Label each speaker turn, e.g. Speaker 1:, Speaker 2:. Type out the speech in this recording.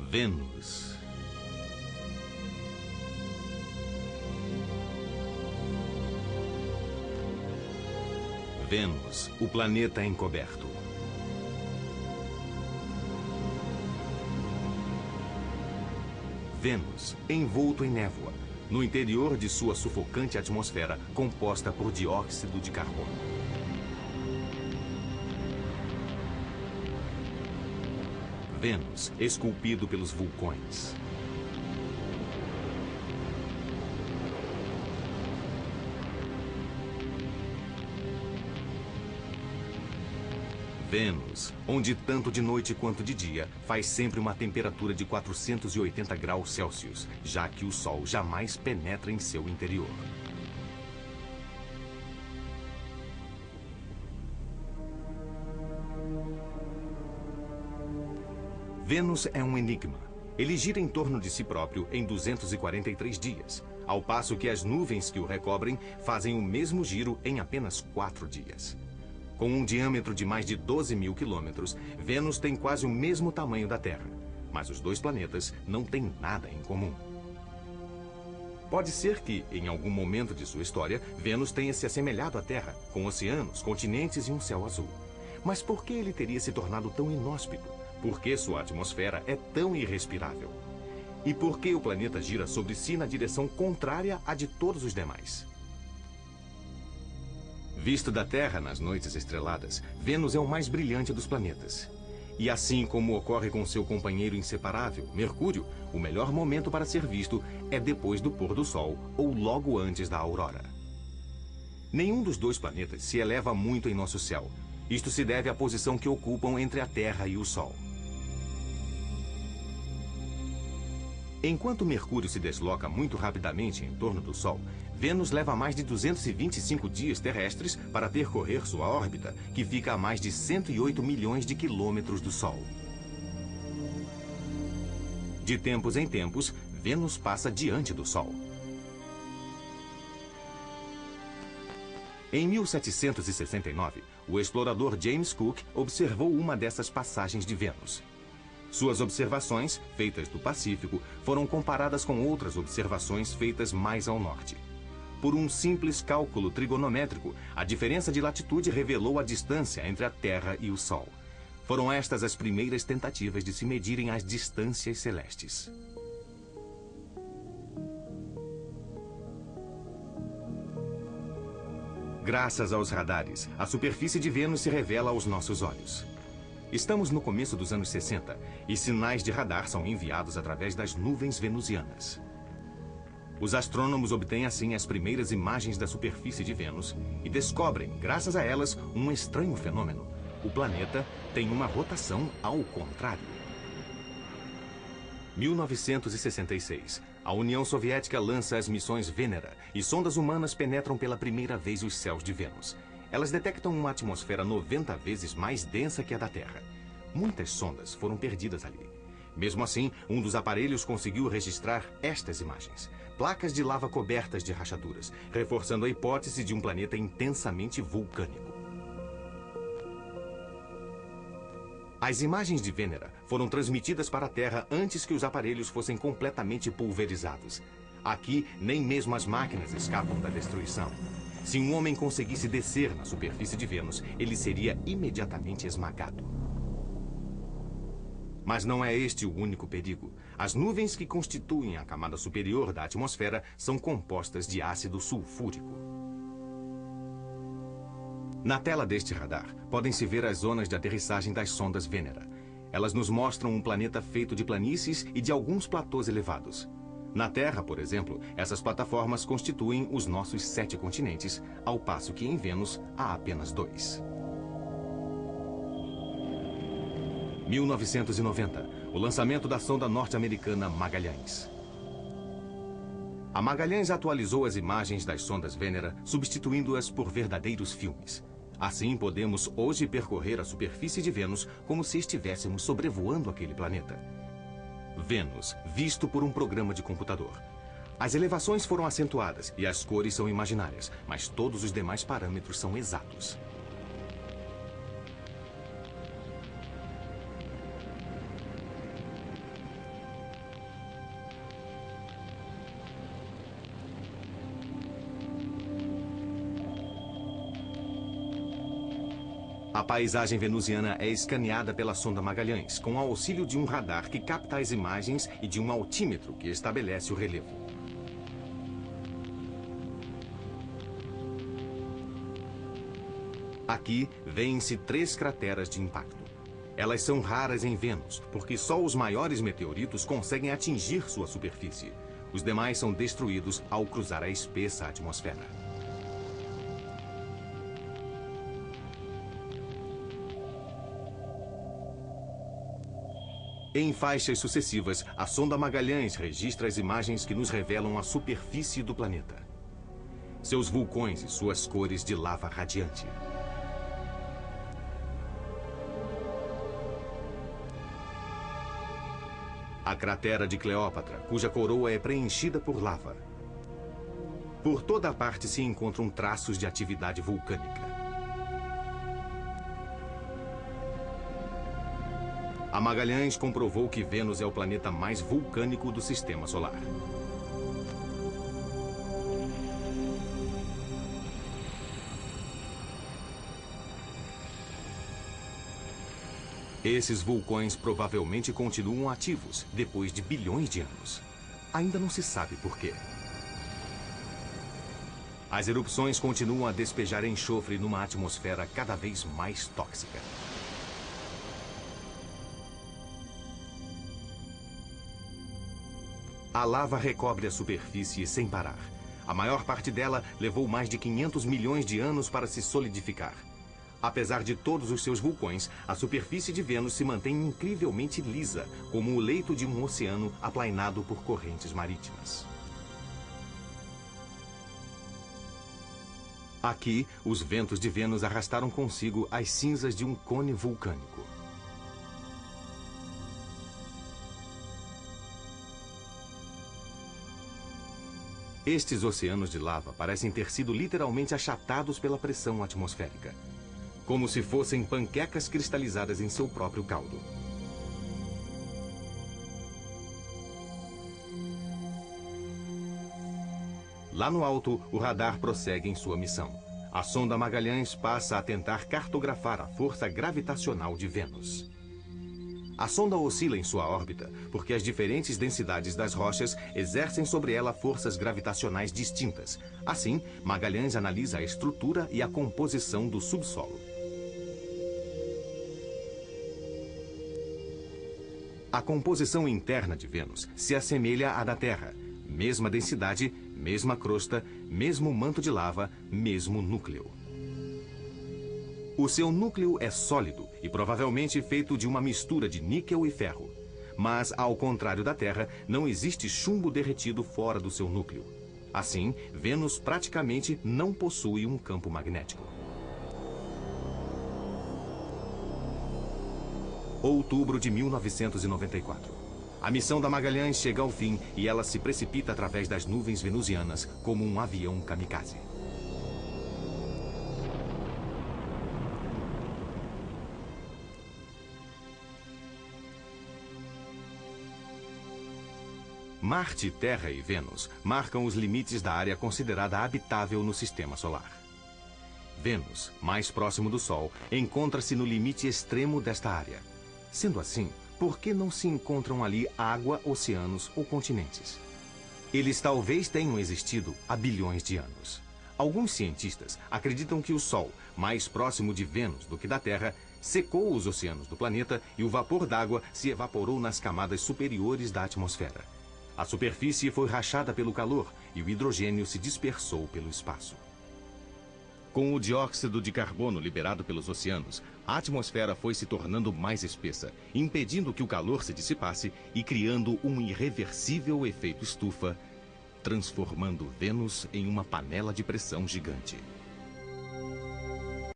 Speaker 1: Vênus. Vênus, o planeta encoberto. Vênus, envolto em névoa, no interior de sua sufocante atmosfera composta por dióxido de carbono. Vênus, esculpido pelos vulcões. Vênus, onde tanto de noite quanto de dia faz sempre uma temperatura de 480 graus Celsius, já que o Sol jamais penetra em seu interior. Vênus é um enigma. Ele gira em torno de si próprio em 243 dias, ao passo que as nuvens que o recobrem fazem o mesmo giro em apenas 4 dias. Com um diâmetro de mais de 12 mil quilômetros, Vênus tem quase o mesmo tamanho da Terra. Mas os dois planetas não têm nada em comum. Pode ser que, em algum momento de sua história, Vênus tenha se assemelhado à Terra, com oceanos, continentes e um céu azul. Mas por que ele teria se tornado tão inóspito? Por que sua atmosfera é tão irrespirável? E por que o planeta gira sobre si na direção contrária à de todos os demais? Visto da Terra nas noites estreladas, Vênus é o mais brilhante dos planetas. E assim como ocorre com seu companheiro inseparável, Mercúrio, o melhor momento para ser visto é depois do pôr do Sol ou logo antes da aurora. Nenhum dos dois planetas se eleva muito em nosso céu. Isto se deve à posição que ocupam entre a Terra e o Sol. Enquanto Mercúrio se desloca muito rapidamente em torno do Sol, Vênus leva mais de 225 dias terrestres para percorrer sua órbita, que fica a mais de 108 milhões de quilômetros do Sol. De tempos em tempos, Vênus passa diante do Sol. Em 1769, o explorador James Cook observou uma dessas passagens de Vênus. Suas observações, feitas do Pacífico, foram comparadas com outras observações feitas mais ao norte. Por um simples cálculo trigonométrico, a diferença de latitude revelou a distância entre a Terra e o Sol. Foram estas as primeiras tentativas de se medirem as distâncias celestes. Graças aos radares, a superfície de Vênus se revela aos nossos olhos. Estamos no começo dos anos 60 e sinais de radar são enviados através das nuvens venusianas. Os astrônomos obtêm assim as primeiras imagens da superfície de Vênus e descobrem, graças a elas, um estranho fenômeno. O planeta tem uma rotação ao contrário. 1966. A União Soviética lança as missões Vênera e sondas humanas penetram pela primeira vez os céus de Vênus. Elas detectam uma atmosfera 90 vezes mais densa que a da Terra. Muitas sondas foram perdidas ali. Mesmo assim, um dos aparelhos conseguiu registrar estas imagens. Placas de lava cobertas de rachaduras, reforçando a hipótese de um planeta intensamente vulcânico. As imagens de Vênera foram transmitidas para a Terra antes que os aparelhos fossem completamente pulverizados. Aqui, nem mesmo as máquinas escapam da destruição. Se um homem conseguisse descer na superfície de Vênus, ele seria imediatamente esmagado. Mas não é este o único perigo. As nuvens que constituem a camada superior da atmosfera são compostas de ácido sulfúrico. Na tela deste radar, podem-se ver as zonas de aterrissagem das sondas Vênera. Elas nos mostram um planeta feito de planícies e de alguns platôs elevados. Na Terra, por exemplo, essas plataformas constituem os nossos 7 continentes, ao passo que em Vênus há apenas 2. 1990, o lançamento da sonda norte-americana Magalhães. A Magalhães atualizou as imagens das sondas Vênera, substituindo-as por verdadeiros filmes. Assim, podemos hoje percorrer a superfície de Vênus como se estivéssemos sobrevoando aquele planeta. Vênus, visto por um programa de computador. As elevações foram acentuadas e as cores são imaginárias, mas todos os demais parâmetros são exatos. A paisagem venusiana é escaneada pela sonda Magalhães, com o auxílio de um radar que capta as imagens e de um altímetro que estabelece o relevo. Aqui, vêem-se 3 crateras de impacto. Elas são raras em Vênus, porque só os maiores meteoritos conseguem atingir sua superfície. Os demais são destruídos ao cruzar a espessa atmosfera. Em faixas sucessivas, a sonda Magalhães registra as imagens que nos revelam a superfície do planeta. Seus vulcões e suas cores de lava radiante. A cratera de Cleópatra, cuja coroa é preenchida por lava. Por toda a parte se encontram traços de atividade vulcânica. A Magalhães comprovou que Vênus é o planeta mais vulcânico do Sistema Solar. Esses vulcões provavelmente continuam ativos depois de bilhões de anos. Ainda não se sabe por quê. As erupções continuam a despejar enxofre numa atmosfera cada vez mais tóxica. A lava recobre a superfície sem parar. A maior parte dela levou mais de 500 milhões de anos para se solidificar. Apesar de todos os seus vulcões, a superfície de Vênus se mantém incrivelmente lisa, como o leito de um oceano aplainado por correntes marítimas. Aqui, os ventos de Vênus arrastaram consigo as cinzas de um cone vulcânico. Estes oceanos de lava parecem ter sido literalmente achatados pela pressão atmosférica, como se fossem panquecas cristalizadas em seu próprio caldo. Lá no alto, o radar prossegue em sua missão. A sonda Magalhães passa a tentar cartografar a força gravitacional de Vênus. A sonda oscila em sua órbita porque as diferentes densidades das rochas exercem sobre ela forças gravitacionais distintas. Assim, Magalhães analisa a estrutura e a composição do subsolo. A composição interna de Vênus se assemelha à da Terra. Mesma densidade, mesma crosta, mesmo manto de lava, mesmo núcleo. O seu núcleo é sólido e provavelmente feito de uma mistura de níquel e ferro. Mas, ao contrário da Terra, não existe chumbo derretido fora do seu núcleo. Assim, Vênus praticamente não possui um campo magnético. Outubro de 1994. A missão da Magalhães chega ao fim e ela se precipita através das nuvens venusianas como um avião kamikaze. Marte, Terra e Vênus marcam os limites da área considerada habitável no Sistema Solar. Vênus, mais próximo do Sol, encontra-se no limite extremo desta área. Sendo assim, por que não se encontram ali água, oceanos ou continentes? Eles talvez tenham existido há bilhões de anos. Alguns cientistas acreditam que o Sol, mais próximo de Vênus do que da Terra, secou os oceanos do planeta e o vapor d'água se evaporou nas camadas superiores da atmosfera. A superfície foi rachada pelo calor e o hidrogênio se dispersou pelo espaço. Com o dióxido de carbono liberado pelos oceanos, a atmosfera foi se tornando mais espessa, impedindo que o calor se dissipasse e criando um irreversível efeito estufa, transformando Vênus em uma panela de pressão gigante.